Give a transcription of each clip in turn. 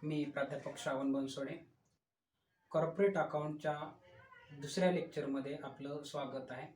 मी प्राध्यापक श्रावण बनसोडे. कॉर्पोरेट अकाउंटच्या दुसऱ्या लेक्चरमध्ये आपलं स्वागत आहे.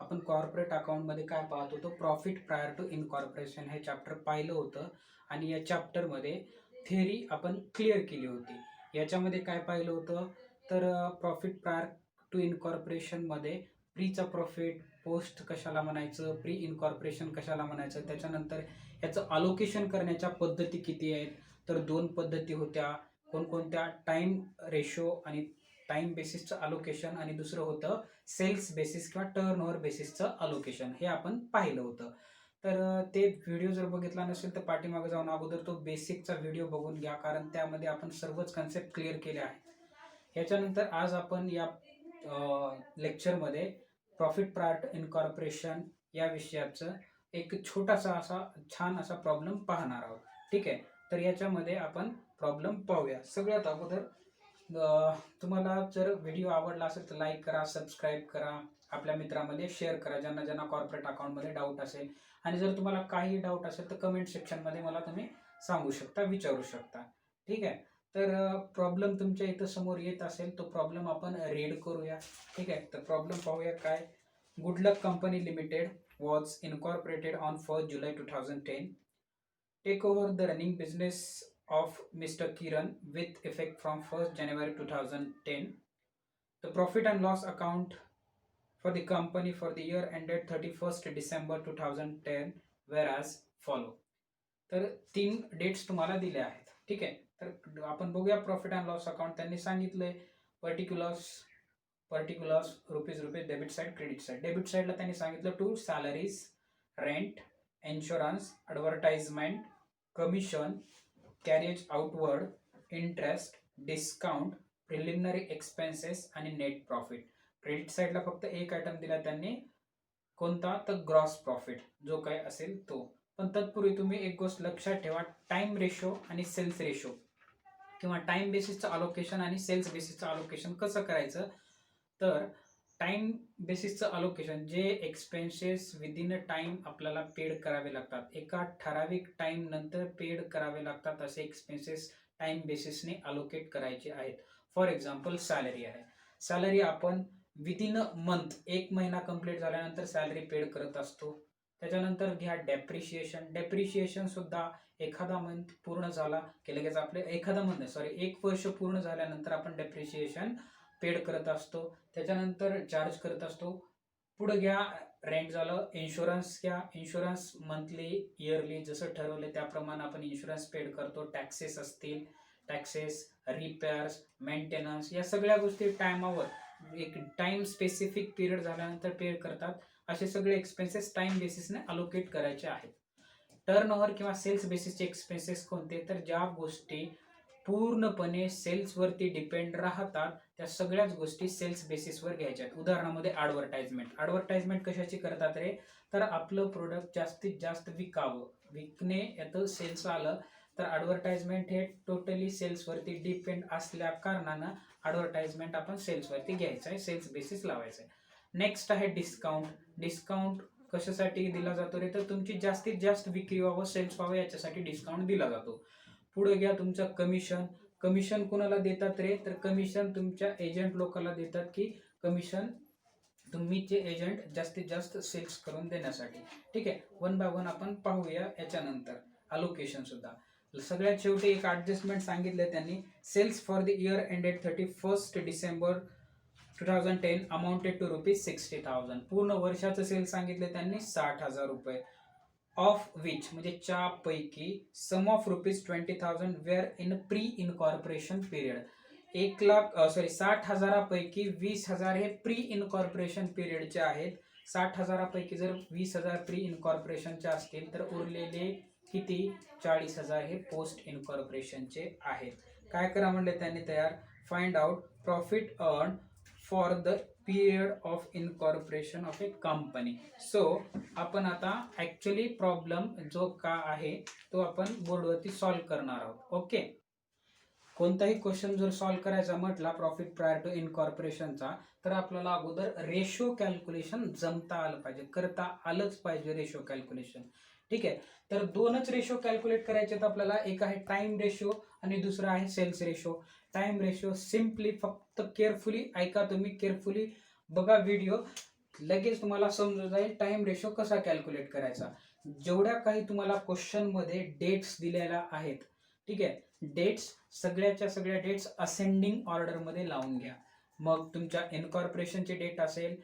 आपण कॉर्पोरेट अकाउंटमध्ये काय पाहत होतो? प्रॉफिट प्रायर टू इनकॉर्पोरेशन हे चॅप्टर पाहिलं होतं आणि या चॅप्टरमध्ये थेअरी आपण क्लिअर केली होती. याच्यामध्ये काय पाहिलं होतं? तर प्रॉफिट प्रायर टू इनकॉर्पोरेशनमध्ये प्रीचा प्रॉफिट, पोस्ट कशाला म्हणायचं, प्री इनकॉर्पोरेशन कशाला म्हणायचं, त्याच्यानंतर याचं अलोकेशन करण्याच्या पद्धती किती आहेत? तर 2 पद्धती होत्या. कोणकोणत्या? टाइम रेशो आणि टाइम बेसिसचं अलोकेशन, आणि दुसरं होतं सेल्स बेसिस किंवा टर्नओव्हर बेसिसचं अलोकेशन. हे आपण पाहिलं होतं. तर ते व्हिडिओ जर बघितला नसेल तर पाठीमागे जाऊन अगोदर तो बेसिकचा व्हिडिओ बघून घ्या, कारण त्यामध्ये आपण सर्वच कन्सेप्ट क्लिअर केले आहेत. याच्यानंतर आज आपण या लेक्चरमध्ये प्रॉफिट प्रायर टू इनकॉर्पोरेशन या विषयाचं एक छोटासा असा छान असा प्रॉब्लेम पाहणार आहोत. ठीक आहे, तर याच्यामध्ये आपण प्रॉब्लेम पाहूया. सगळ्यात अगोदर तुम्हाला जर व्हिडिओ आवडला असेल तर लाईक करा, सबस्क्राईब करा, आपल्या मित्रांमध्ये शेअर करा ज्यांना ज्यांना कॉर्पोरेट अकाउंटमध्ये डाऊट असेल. आणि जर तुम्हाला काही डाऊट असेल तर कमेंट सेक्शनमध्ये मला तुम्ही सांगू शकता, विचारू शकता. ठीक आहे, तर प्रॉब्लेम तुमच्या इथं समोर येत असेल तो प्रॉब्लेम आपण रीड करूया. ठीक आहे, तर प्रॉब्लेम पाहूया काय. Good luck company limited was incorporated on 1 July 2010. Take over the running business of Mr. Kiran with effect from 1st January 2010. The profit and loss account for the company for the year ended 31st December 2010 were as follow. तर 3 dates तुम्हाला दिल्या आहेत. ठीक आहे, तर आपण बघूया profit and loss account. त्यांनी सांगितलंय particulars rupees debit side, credit side. Debit साइडला त्यांनी सांगितलं to salaries, rent, insurance, advertisement, commission, carriage outward, interest, discount, preliminary expenses आणि नेट प्रॉफिट. क्रेडिट साइडला फक्त एक आयटम दिला त्यांनी, कोणता? तर ग्रॉस प्रॉफिट जो काय असेल तो. पण तत्पूर्वी तुम्ही एक गोष्ट लक्षात ठेवा, टाइम रेशो आणि सेल्स रेशो किंवा टाइम बेसिसचं अलोकेशन आणि सेल्स बेसिसचं अलोकेशन कसं करायचं. तर टाइम बेसिसचं अलोकेशन, जे एक्सपेन्सेस विदिन अ टाइम आपल्याला पेड करावे लागतात, एका ठराविक टाइम नंतर पेड करावे लागतात, असे एक्सपेन्सेस टाइम बेसिसने अलोकेट करायचे आहेत. फॉर एक्झाम्पल सॅलरी आहे. सॅलरी आपण विदिन अ मंथ, एक महिना कंप्लीट झाल्यानंतर सॅलरी पेड करत असतो. त्याच्यानंतर घ्या डेप्रिशिएशन. डेप्रिशिएशन सुद्धा एखादा मंथ पूर्ण झाला की लगेच आपले एखादा मंथ सॉरी 1 वर्ष पूर्ण झाल्यानंतर आपण डेप्रिशिएशन पेड करत असतो. त्याच्यानंतर चार्ज करत असतो. पुढे घ्या रेंट झालं. इन्शुरन्स घ्या. इन्शुरन्स मंथली, इयरली जसं ठरवलं त्याप्रमाणे आपण इन्शुरन्स पेड करतो. टॅक्सेस असतील, टॅक्सेस, रिपेअर्स, मेंटेनन्स, या सगळ्या गोष्टी टायमावर एक टाइम स्पेसिफिक पिरियड झाल्यानंतर पेड करतात. असे सगळे एक्सपेन्सेस टाइम बेसिसने अलोकेट करायचे आहेत. टर्नओव्हर किंवा सेल्स बेसिसचे एक्सपेन्सेस कोणते? तर ज्या गोष्टी पूर्णपणे सेल्सवरती डिपेंड राहतात त्या सगळ्याच गोष्टी सेल्स बेसिसवर घ्यायच्या आहेत. उदाहरणामध्ये ॲडव्हर्टाइजमेंट. ॲडव्हर्टाइजमेंट कशाची करतात रे? तर आपलं प्रोडक्ट जास्तीत जास्त विकावं, विकणे याचं सेल्स आलं तर ॲडव्हर्टाइजमेंट हे टोटली सेल्सवरती डिपेंड असल्या कारणानं ॲडव्हर्टाइजमेंट आपण सेल्सवरती घ्यायचं आहे, सेल्स बेसिस लावायचं आहे. नेक्स्ट आहे डिस्काउंट. डिस्काउंट कशासाठी दिला जातो रे? तर तुमची जास्तीत जास्त विक्री व्हावं, सेल्स व्हावं याच्यासाठी डिस्काउंट दिला जातो. पुढे घ्या तुमचं कमिशन. कमिशन कोणाला देतात रे? तर कमिशन तुमच्या एजंट लोकांना देतात, की कमिशन तुम्हीचे एजंट जास्तीत जास्त सेल्स करून देण्यासाठी. ठीक आहे, वन बाय वन आपण पाहूया. याच्यानंतर अलोकेशन सुद्धा. सगळ्यात शेवटी एक ॲडजस्टमेंट सांगितलं त्यांनी. Sales for the year ended 31st December 2010 amounted to ₹60,000. पूर्ण वर्षाचं सेल्स सांगितले त्यांनी 60,000 रुपये. ऑफ विच म्हणजे च्या पैकी some of ₹20,000 were in pre incorporation period. 60,000पैकी 20,000 हे प्री इनकॉर्पोरेशन पिरियडचे आहेत. 60,000पैकी जर 20,000 प्री इनकॉर्पोरेशनचे असतील तर उरलेले किती? 40,000 हे पोस्ट इनकॉर्पोरेशनचे आहेत. काय करा म्हणले त्यांनी तयार. Find out profit earn for the period of incorporation of A company. So आपण आता ॲक्च्युली प्रॉब्लेम जो का आहे तो आपण बोर्डवरती सॉल्व्ह करणार आहोत. ओके, कोणताही क्वेश्चन जर सॉल्व्ह करायचा म्हटला प्रॉफिट प्रायर टू इनकॉर्पोरेशनचा, तर आपल्याला अगोदर रेशो कॅल्क्युलेशन जमता आलं पाहिजे, करता आलंच पाहिजे रेशो कॅल्क्युलेशन. ठीक आहे. तर दोनच रेशो कॅल्क्युलेट करायचे आहेत आपल्याला. एक आहे टाइम रेशो आणि दुसरा आहे sales ratio. Time ratio simply फक्त केअरफुली ऐका तुम्ही, केअरफुली बघा व्हिडिओ, लगेच तुम्हाला समजून जाईल टाइम रेशो कसा कॅल्क्युलेट करायचा. जेवढ्या काही तुम्हाला क्वेश्चन मध्ये डेट्स दिलेल्या आहेत, ठीक आहे, डेट्स सगळ्याच्या सगळ्या डेट्स असेंडिंग ऑर्डर मध्ये लावून घ्या. मग तुमच्या इनकॉर्पोरेशनची डेट असेल,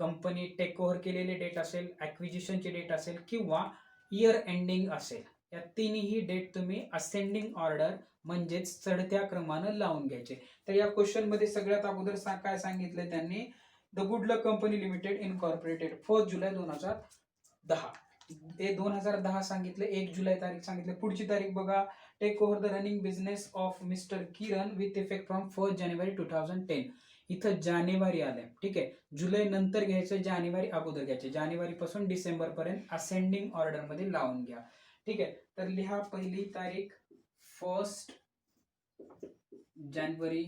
कंपनी टेक ओव्हर केलेली डेट असेल, ॲक्विजिशनची डेट असेल किंवा इयर एंडिंग असेल, या तिन्ही डेट तुम्ही असेंडिंग ऑर्डर म्हणजेच चढत्या क्रमानं लावून घ्यायचे. तर या क्वेश्चन मध्ये सगळ्यात अगोदर काय सांगितलं त्यांनी, the good luck company limited incorporated 1 जुलै 2010. ते 2010 सांगितले, 1 जुलै तारीख सांगितले. पुढची तारीख बघा, take over the running business of mister Kiran with effect from 1 जानेवारी 2010. इथं जानेवारी आलंय, ठीक आहे. जुलै नंतर घ्यायचं, जानेवारी अगोदर घ्यायचे. जानेवारी पासून डिसेंबर पर्यंत असेंडिंग ऑर्डर मध्ये लावून घ्या, ठीक आहे. तर लिहा पहिली तारीख 1 जानेवारी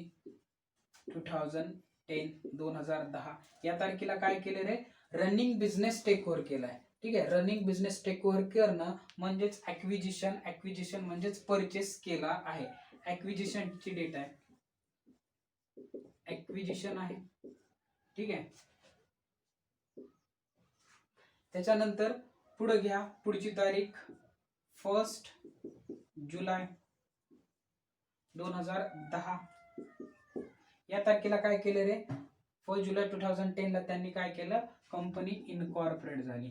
2010. या तारखेला काय केले रे, रनिंग बिझनेस टेक ओव्हर केलाय, ठीक आहे. रनिंग बिझनेस टेक ओव्हर करणं म्हणजेच ऍक्विजिशन, ऍक्विजिशन म्हणजेच परचेस केला आहे. ऍक्विजिशनची डेट आहे, ऍक्विजिशन आहे, ठीक आहे. त्याच्यानंतर पुढे घ्या, पुढची तारीख 1 जुलै 2010. या तारखेला काय केलं रे, 1 जुलै 2010 ला त्यांनी काय केलं, कंपनी इनकॉर्पोरेट झाली.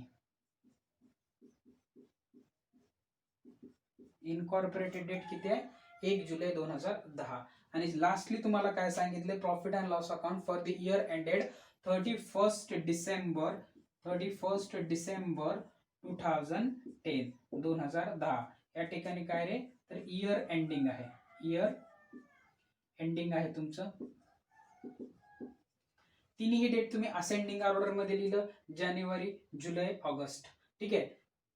इनकॉर्पोरेटेड डेट किती आहे, 1 जुलै 2010. आणि लास्टली तुम्हाला काय सांगितले, profit and loss account for the year ended 31 December 2010. या ठिकाणी काय रे, तर इयर एंडिंग आहे, इयर एंडिंग आहे तुमचं. तिन्ही डेट तुम्ही असेंडिंग ऑर्डर मध्ये लिहिलं, जानेवारी, जुलै, ऑगस्ट, ठीक आहे.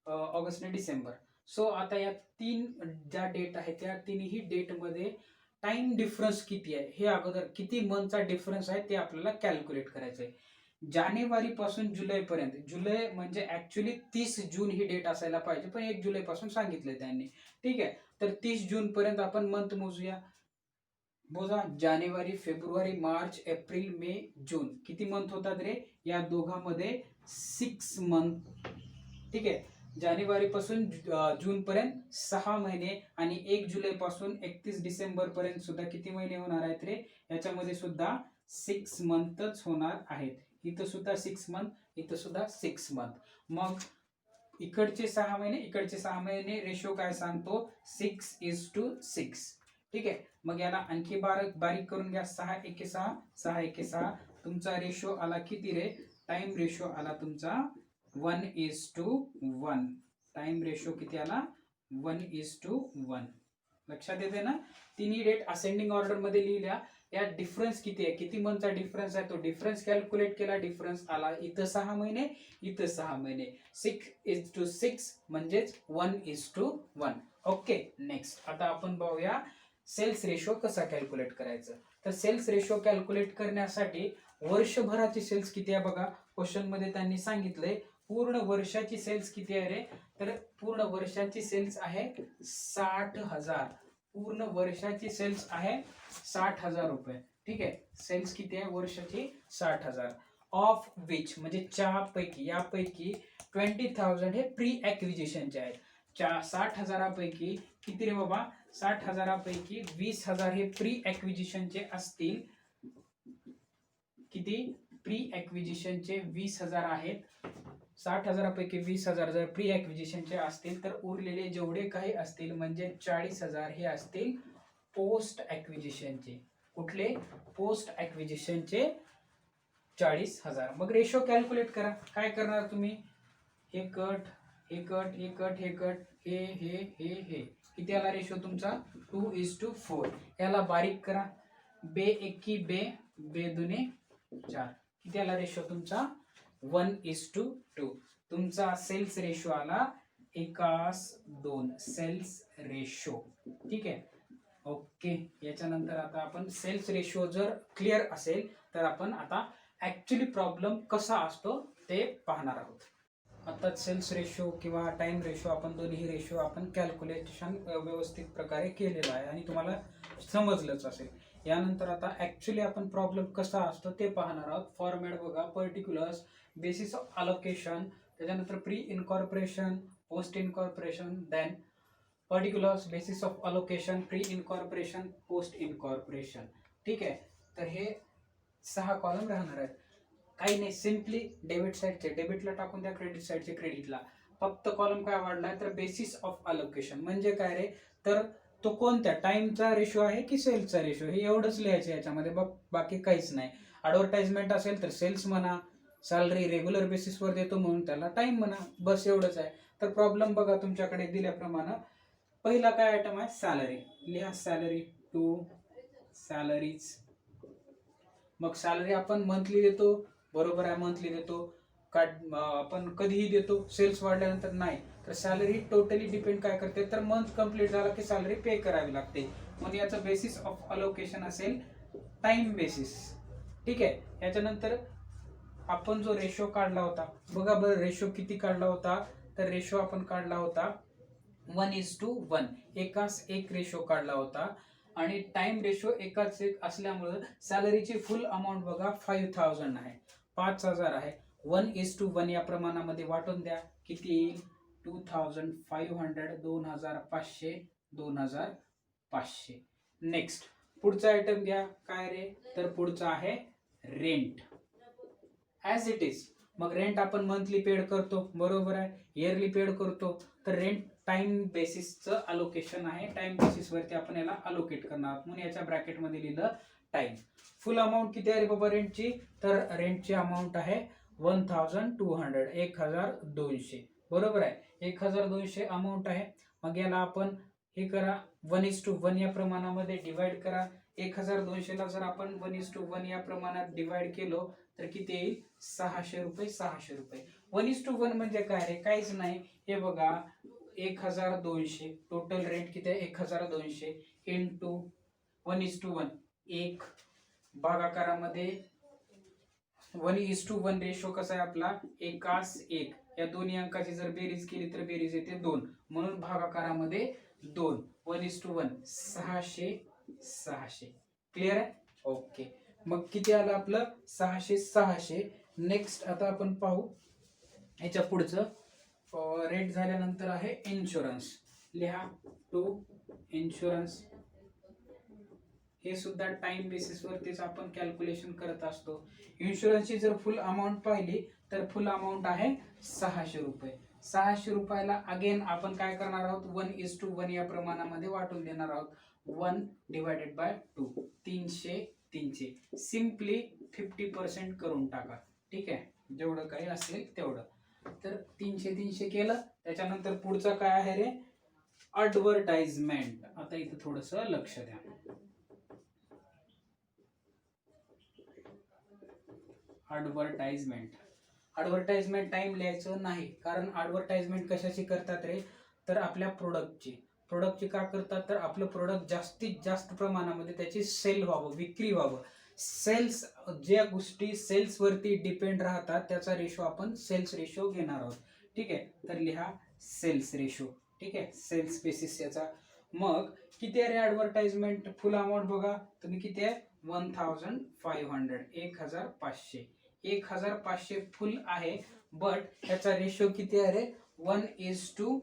ऑगस्ट आणि डिसेंबर. सो आता या तीन ज्या डेट आहेत त्या तिन्ही डेट मध्ये टाइम डिफरन्स किती आहे हे अगोदर, किती मंथचा डिफरन्स आहे ते आपल्याला कॅल्क्युलेट करायचं आहे. जानेवारी पासून जुलै पर्यंत, जुलै म्हणजे ऍक्च्युली 30 जून ही डेट असायला पाहिजे, पण 1 जुलै पासून सांगितलंय त्यांनी, ठीक आहे. तर 30 जून पर्यंत आपण मंथ मोजूया. बोला, जानेवारी, फेब्रुवारी, मार्च, एप्रिल, मे, जून, किती मंथ होतात रे, या दोघांमध्ये 6 मंथ, ठीक आहे. जानेवारी पासून जून पर्यंत 6 महिने आणि 1 जुलै पासून 31 डिसेंबर पर्यंत सुद्धा किती महिने होणार आहेत रे, याच्यामध्ये सुद्धा 6 मंथच होणार आहेत. इथं सुद्धा 6 मंथ, इथं सुद्धा 6 मंथ. मग इकडचे 6 महिने, इकडचे 6 महिने, रेशो काय सांगतो, 6:6, ठीक आहे. मग याला आणखी बारीक करून घ्या, 6 एके 6, 6 एके 6. तुमचा रेशो आला किती रे, टाइम रेशो आला तुमचा 1:1. टाइम रेशो किती आला, 1:1. लक्षात येते ना. तिन्ही डेट असेंडिंग ऑर्डर मध्ये लिहिल्या. या डिफरन्स किती आहे, किती मंथचा डिफरन्स आहे, तो डिफरन्स कॅल्क्युलेट केला. डिफरन्स आला इथं 6 महिने, इथं 6 महिने. 6:6 म्हणजेच 1:1. ओके. नेक्स्ट आता आपण पाहूया सेल्स रेशो कसा कॅल्क्युलेट करायचं. तर सेल्स रेशो कॅल्क्युलेट करण्यासाठी वर्षभराची सेल्स किती आहे बघा, क्वेश्चन मध्ये त्यांनी सांगितलंय. पूर्ण वर्षाची सेल्स किती आहे रे, तर पूर्ण वर्षाची सेल्स आहे 60,000. पूर्ण वर्षाची सेल्स आहे 60,000 रुपये, ठीक आहे. सेल्स किती आहे वर्षाची, 60,000. ऑफ विच म्हणजे यापैकी 20,000 हे प्री ॲक्विजिशनचे आहेत. 60,000पैकी किती रे बाबा, 60,000पैकी 20,000 हे प्री ॲक्विजिशनचे असतील. किती, प्री ॲक्विजिशनचे 20,000 आहेत. 60,000पैकी 20,000 जर प्री ॲक्विजिशनचे असतील तर उरलेले जेवढे काही असतील म्हणजे 40,000 हे असतील पोस्ट ॲक्विजिशनचे. कुठले, पोस्ट ॲक्विजिशनचे 40,000. मग रेशो कॅल्क्युलेट करा. काय करणार तुम्ही, हे कट, हे कट, हे कट, हे कट, हे हे हे हे, किती आला रेशो तुमचा, 2:4. याला बारीक करा, बे एकी बे, बे दुने 4, किती आला रेशो तुमचा, 1:2. तुमचा सेल्स रेशो आला 1:2, सेल्स रेशो, ठीक आहे. ओके. याच्यानंतर आता आपण सेल्स रेशो जर क्लिअर असेल तर आपण आता ऍक्च्युली प्रॉब्लेम कसा असतो ते पाहणार आहोत. आता सेल्स रेशो किंवा टाइम रेशो आपण दोन्ही रेशो आपण कॅल्क्युलेशन व्यवस्थित प्रकारे केलेलं आहे आणि तुम्हाला समजलंच असेल. यानंतर आता ऍक्च्युली आपण प्रॉब्लेम कसा असतो ते पाहणार आहोत. फॉर्मॅट बघा, पर्टिक्युलर्स, बेसिस ऑफ अलोकेशन, त्याच्यानंतर pre incorporation, post incorporation, then particulars, basis of allocation, pre incorporation, post incorporation. ठीक आहे. तर हे 6 कॉलम राहणार आहेत. काही नाही, सिम्पली डेबिट साईडचे डेबिटला टाकून द्या, क्रेडिट साईडचे क्रेडिटला. फक्त कॉलम काय वाढलाय तर बेसिस ऑफ अलोकेशन म्हणजे काय रे, तर तो कोणत्या टाइमचा रेशो आहे की सेल्सचा रेशो, हे एवढंच लिहायचं याच्यामध्ये. बघ, बाकी काहीच नाही. ॲडव्हर्टाइजमेंट असेल तर सेल्स म्हणा, सॅलरी रेग्युलर बेसिसवर देतो म्हणून त्याला टाइम म्हणा, बस एवढंच आहे. तर प्रॉब्लेम बघा तुमच्याकडे दिल्याप्रमाणे पहिला काय आयटम आहे, सॅलरी. लिहा सॅलरी टू सॅलरीज. मग सॅलरी आपण मंथली देतो, बरोबर आहे, मंथली देतो. आपण कधीही देतो, सेल्स वाढल्यानंतर नाही. तर सॅलरी टोटली डिपेंड काय करते, तर मंथ कंप्लीट झाला की सॅलरी पे करावी लागते. मग याचं बेसिस ऑफ अलोकेशन असेल टाइम बेसिस. ठीक आहे. याच्यानंतर आपण जो रेशो काढला होता, बघा बरं रेशो किती काढला होता, तर रेशो आपण काढला होता 1:1, एकास एक रेशो काढला होता. आणि टाइम रेशो एकाच एक असल्यामुळं सॅलरीची फुल अमाऊंट बघा 5000 आहे, 5000 आहे. 1:1 या प्रमाणामध्ये वाटून द्या, किती येईल, 2500, 2500, 2500. नेक्स्ट पुढचा आयटम घ्या, काय रे, तर पुढचा आहे रेंट. As it is. मग रेंट आपण मंथली पेड करतो, बरोबर आहे, इयरली पेड करतो. तर रेंट टाइम बेसिसचं अलोकेशन आहे, टाइम बेसिसवरती आपण याला अलोकेट करणार आहोत म्हणून याच्या ब्रॅकेटमध्ये लिहिलं टाइम. फुल अमाऊंट किती आहे रे बाबा रेंटची, तर रेंटची अमाऊंट आहे 1200, 1200, बरोबर आहे, 1200 अमाऊंट आहे. मग याला आपण हे करा, 1:1 या प्रमाणामध्ये डिवाइड करा. 1200 ला जर आपण 1:1 या प्रमाणात डिवाइड केलो तर किती येईल, 600 रुपये, 600 रुपये. 1:1 म्हणजे काय रे, काहीच नाही. हे बघा 1200, टोटल रेंट किती आहे 1200 इंटू 1:1, एक भागाकारामध्ये 1:1 रेशो कसा आहे आपला, एकास एक. या दोन्ही अंकाची जर बेरीज केली तर बेरीज येते 2, म्हणून भागाकारामध्ये 2. 1:1, 600, 600. क्लिअर आहे, ओके. मग किती आलं आपलं, 600, 600. नेक्स्ट आता आपण पाहू याच्या पुढचं. रेट झाल्यानंतर आहे इन्शुरन्स. लिहा टू इन्शुरन्स. हे सुद्धा टाइम बेसिस वरतीच आपण कॅल्क्युलेशन करत असतो. इन्शुरन्सची जर फुल अमाऊंट पाहिली तर फुल अमाऊंट आहे 600 रुपये. 600 रुपयाला अगेन आपण काय करणार आहोत, 1:1 या प्रमाणामध्ये वाटून देणार आहोत. 1 डिवायडेड बाय 2, 300, 300. सिम्पली 50% करून टाका. ठीक आहे, जेवढं काही असेल तेवढं. तर 300, 300 केलं. त्याच्यानंतर पुढचं काय आहे रे, ॲडव्हर्टाइजमेंट. आता इथं थोडस लक्ष द्या. ॲडव्हर्टाइजमेंट. ॲडव्हर्टाइजमेंट टाइम लिहायचं नाही, कारण ॲडव्हर्टाइजमेंट कशाची करतात रे, तर आपल्या प्रोडक्टची का करतात, तर आपलं प्रोडक्ट जास्तीत जास्त प्रमाणामध्ये त्याची सेल व्हावं, विक्री व्हावं. सेल्स, ज्या गोष्टी सेल्सवरती डिपेंड राहतात त्याचा रेशो आपण सेल्स रेशो घेणार आहोत. ठीक आहे, तर लिहा सेल्स रेशो. ठीक आहे, सेल्स बेसिस याचा. मग किती आहे रे ॲडव्हर्टाइजमेंट, फुल अमाऊंट बघा तुम्ही किती आहे, 1500, 1500. 1500 फुल आहे, बट याचा रेशो किती आहे रे, 1:2.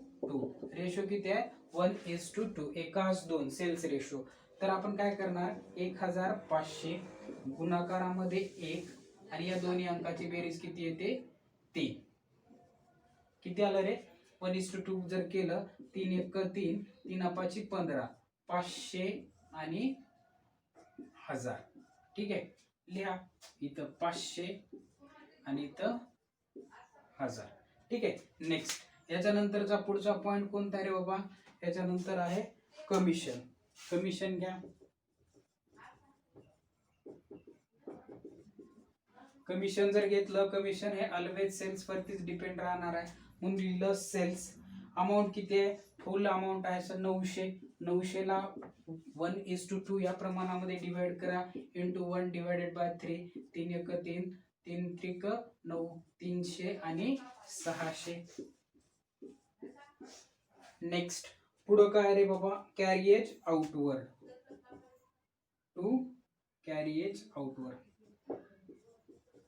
रेशो किती आहे, 1:2, एकास 2 सेल्स रेशो. तर आपण काय करणार, 1500 गुणाकारामध्ये 1 आणि या दोन्ही अंकाची बेरीज किती येते, 3. किती आलं रे, 1:2 जर केलं, 3 1 3, 3 5 15, 500 आणि 1000. ठीक आहे, लिहा इथं 500 आणि इथं 1000. ठीक आहे. नेक्स्ट याच्यानंतरचा पुढचा पॉइंट कोणता रे बाबा, याच्यानंतर आहे कमिशन. कमिशन घ्या. कमिशन जर घेतलं, कमिशन हे ऑलवेज सेल्स वरतीच डिपेंड राहणार आहे म्हणून लिहिलं सेल्स. अमाऊंट किती आहे, फुल अमाऊंट आहे सर 900. 900 ला 1:2 या प्रमाणामध्ये डिवाइड करा, इंटू 1 डिवायडेड बाय 3, 3 1 3, 3 त्रिक 9, 300 आणि 600. नेक्स्ट पुढं काय रे बाबा, कॅरिएज आउटवर्ड टू कॅरिएज आउटवर्ड.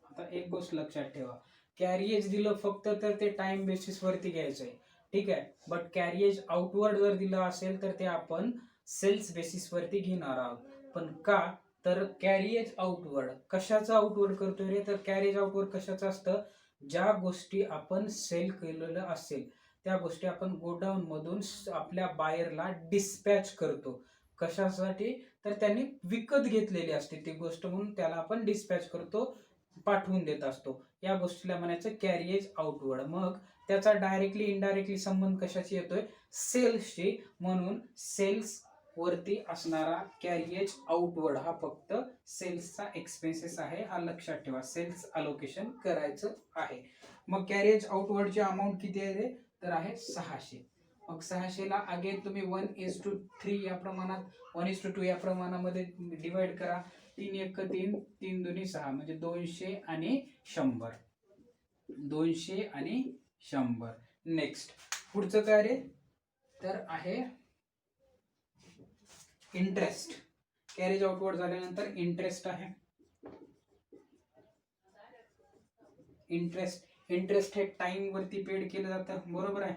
आता एक गोष्ट लक्षात ठेवा, कॅरिएज दिलं फक्त तर ते टाइम बेसिस वरती घ्यायचंय, ठीक आहे. बट कॅरिएज आउटवर्ड जर दिलं असेल तर ते आपण सेल्स बेसिस वरती घेणार आहोत. पण का, तर कॅरिएज आउटवर्ड कशाचं आउटवर्ड करतोय रे, तर कॅरिएज आउटवर्ड कशाचं असतं, ज्या गोष्टी आपण सेल केलेलं असेल त्या गोष्टी आपण गोडाऊन मधून आपल्या बायरला डिस्पॅच करतो. कशासाठी, तर त्यांनी विकत घेतलेली असते ती गोष्ट, म्हणून त्याला आपण डिस्पॅच करतो, पाठवून देत असतो. या गोष्टीला म्हणायचं कॅरिएज आउटवर्ड. मग त्याचा डायरेक्टली इनडायरेक्टली संबंध कशाशी येतोय, सेल्सशी. म्हणून सेल्स वरती असणारा कॅरिएज आउटवर्ड हा फक्त सेल्सचा एक्सपेन्सेस आहे, हा लक्षात ठेवा. सेल्स अलोकेशन करायचं आहे. मग कॅरिएज आउटवर्डची अमाऊंट किती आहे रे, तर आहे 600. मग 600 ला अगेन तुम्ही 1:3 या प्रमाणात, 1:2 या प्रमाणामध्ये डिवाइड करा. 3 1 3, 3 2 6, म्हणजे 200 आणि 100. 200 आणि 100. नेक्स्ट पुढचं काय रे, तर आहे इंटरेस्ट. कॅरेज आउटवर्ड झाल्यानंतर इंटरेस्ट आहे. इंटरेस्ट हे टाइम वरती पेड केलं जातं, बरोबर आहे.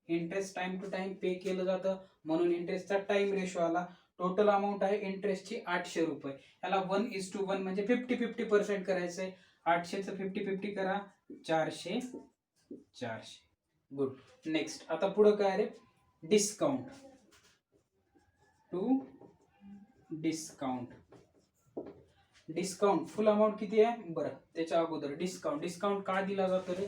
इंटरेस्ट टाइम टू टाइम पे केलं जातं, म्हणून इंटरेस्टचा टाइम रेशो आला. टोटल अमाऊंट आहे इंटरेस्टची 800 रुपये. याला 1:1 म्हणजे 50-50% करायचंय. 800चं 50-50 करा, 400. गुड. नेक्स्ट आता पुढं काय रे, discount to discount. Discount full amount किती आहे, बरं त्याच्या अगोदर डिस्काउंट का दिला जातो रे,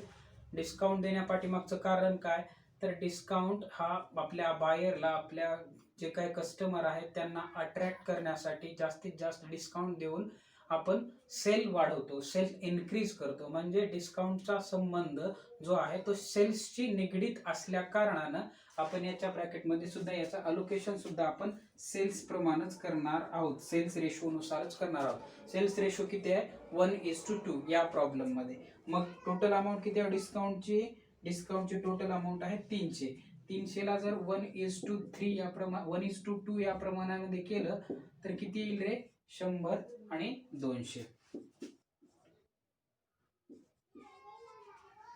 डिस्काउंट देण्यापाठीमागचं कारण काय, तर डिस्काउंट हा आपल्या बायरला, आपल्या जे काही कस्टमर आहेत त्यांना अट्रॅक्ट करण्यासाठी जास्तीत जास्त डिस्काउंट देऊन आपण सेल वाढवतो, सेल इन्क्रीज करतो. म्हणजे डिस्काउंटचा संबंध जो आहे तो सेल्सशी निगडीत असल्या कारणानं आपण याच्या ब्रॅकेटमध्ये सुद्धा याचं अलोकेशन सुद्धा आपण सेल्स प्रमाणच करणार आहोत, सेल्स रेशो नुसारच करणार आहोत. सेल्स रेशो किती आहे, 1:2 या प्रॉब्लेम मध्ये. मग टोटल अमाऊंट किती आहे डिस्काउंटची टोटल अमाऊंट आहे 300. 300 ला जर 1:3 या 1:2 या प्रमाणामध्ये केलं तर किती येईल रे, 100 आणि 200.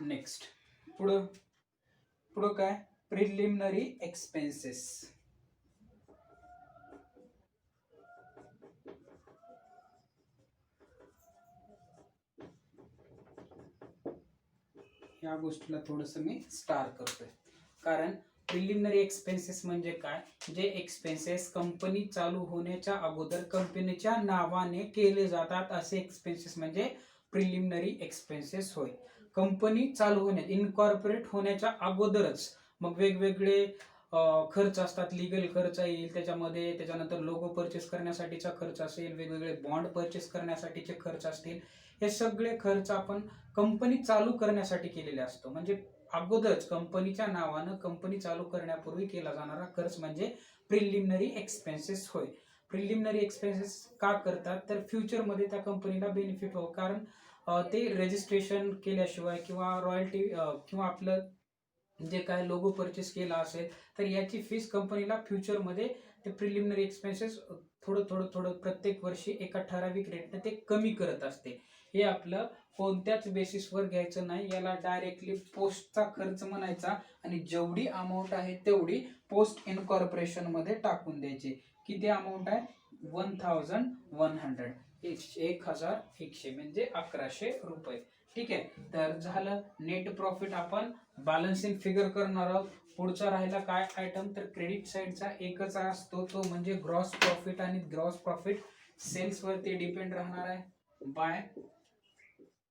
नेक्स्ट पुढं काय, प्रिलिमिनरी एक्सपेन्सेस. या गोष्टीला थोडंसं मी स्टार करतोय, कारण प्रिलिमिनरी एक्सपेन्सेस म्हणजे काय, जे एक्सपेन्सेस कंपनी चालू होण्याच्या अगोदर कंपनीच्या नावाने केले जातात असे एक्सपेन्सेस म्हणजे प्रिलिमिनरी एक्सपेन्सेस होय. कंपनी चालू होण्यात, इनकॉर्पोरेट होण्याच्या अगोदरच मग वेगवेगळे खर्च असतात. लिगल खर्च येईल त्याच्यामध्ये, त्याच्यानंतर लोगो परचेस करण्यासाठीचा खर्च असेल, वेगवेगळे बॉन्ड परचेस करण्यासाठीचे खर्च असतील. हे सगळे खर्च आपण कंपनी चालू करण्यासाठी केलेले असतो. म्हणजे अगोदरच कंपनीच्या नावानं कंपनी चालू करण्यापूर्वी केला जाणारा खर्च म्हणजे प्रिलिमिनरी एक्सपेन्सेस होय. प्रिलिमिनरी एक्सपेन्सेस का करतात, तर फ्युचरमध्ये त्या कंपनीला बेनिफिट हो, कारण ते रजिस्ट्रेशन केल्याशिवाय किंवा रॉयल्टी किंवा आपलं जे काय लोगो परचेस केला असेल तर याची फीस कंपनीला फ्युचरमध्ये ते प्रिलिमिनरी एक्सपेन्सेस थोडं प्रत्येक वर्षी एका ठराविक रेटने ते कमी करत असते. हे आपलं कोणत्याच बेसिसवर घ्यायचं नाही, याला डायरेक्टली पोस्टचा खर्च म्हणायचा आणि जेवढी अमाऊंट आहे तेवढी पोस्ट इनकॉर्पोरेशन मध्ये टाकून द्यायची. किती अमाऊंट आहे, 1100, 1100 म्हणजे 1100 रुपये. ठीक आहे. तर झालं नेट प्रॉफिट, आपण बॅलन्सिंग फिगर करणार आहोत. पुढचा राहिला काय आयटम, तर क्रेडिट साइडचा एकच असतो, तो म्हणजे ग्रॉस प्रॉफिट. आणि ग्रॉस प्रॉफिट सेल्स वरती डिपेंड राहणार आहे बाय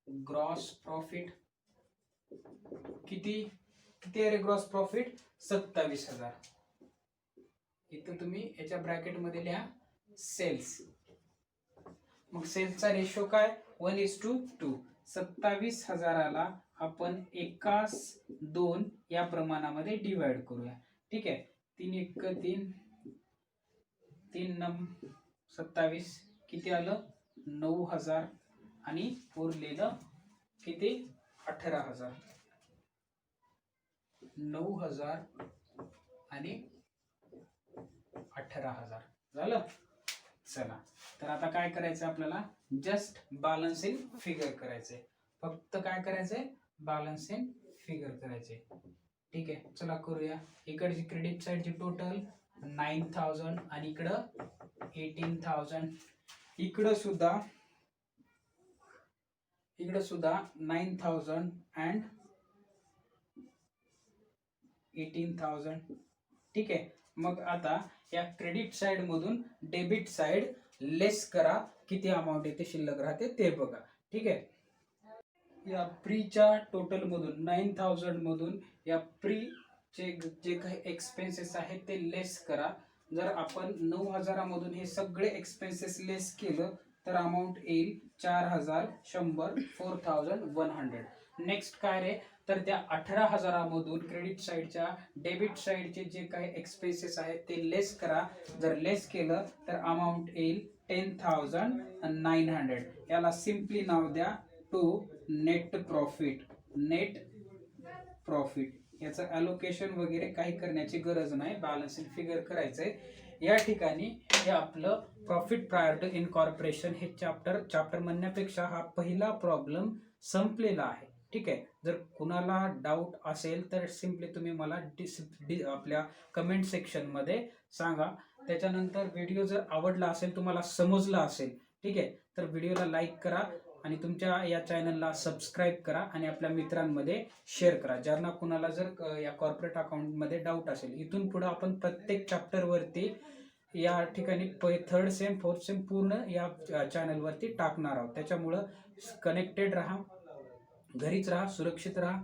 ग्रॉस प्रॉफिट. किती आहे ग्रॉस प्रॉफिट, 27,000. इथं तुम्ही याच्या ब्रॅकेट मध्ये लिहा सेल्स. मग सेल्सचा रेशो काय, 1:2. 27,000ला आपण 1:2 या प्रमाणामध्ये डिवाइड करूया. ठीक आहे. 3 1 3, 3 9 27, किती आलं 9,000 आणि उरलेलं किती 18,000, 9,000 आणि 18,000 झालं. चला तर आता काय करायचं आपल्याला, जस्ट बॅलन्सिंग फिगर करायचे, फक्त काय करायचंय बॅलन्सिंग फिगर करायचे. ठीक आहे चला करूया. इकडची क्रेडिट साईडची टोटल 9,000 आणि इकडं 18,000. इकडं सुद्धा 9,000 अँड 18,000. ठीक आहे. मग आता या क्रेडिट साइड मधून डेबिट साइड लेस करा, किती अमाऊंट येते शिल्लक राहते ते बघा. ठीक आहे. या प्रीच्या टोटल मधून 9,000 मधून या प्री चे जे काही एक्सपेन्सेस आहेत ते लेस करा. जर आपण 9,000 मधून हे सगळे एक्सपेन्सेस लेस केलं तर अमाऊंट येईल 4,100, 4,100. नेक्स्ट काय रे, तर त्या 18,000 मधून क्रेडिट साइडच्या डेबिट साइडचे जे काही एक्सपेन्सेस आहेत ते लेस करा. जर लेस केलं तर अमाऊंट येईल 10,900. याला सिम्पली नाव द्या to net profit. Net profit याचं अलोकेशन वगैरे काही करण्याची गरज नाही, बॅलन्सिंग फिगर करायचंय. या ठिकाणी हे आपलं प्रॉफिट प्रायर टू इनकॉर्पोरेशन हे चॅप्टर म्हणण्यापेक्षा हा पहिला प्रॉब्लेम संपलेला आहे. ठीक आहे. जर कुणाला डाऊट असेल तर सिम्पली तुम्ही मला आपल्या कमेंट सेक्शन मध्ये सांगा. त्याच्यानंतर व्हिडिओ जर आवडला असेल, तुम्हाला समजला असेल, ठीक आहे, तर व्हिडिओला लाईक करा आणि तुमच्या या चॅनलला सबस्क्राईब करा आणि आपल्या मित्रांमध्ये शेअर करा, ज्यांना कुणाला जर या कॉर्पोरेट अकाउंटमध्ये डाऊट असेल. इथून पुढे आपण प्रत्येक चॅप्टरवरती या ठिकाणी थर्ड सेम फोर्थ सेम पूर्ण या चॅनलवरती टाकणार आहोत. त्याच्यामुळं कनेक्टेड राहा, घरीच राहा, सुरक्षित राहा.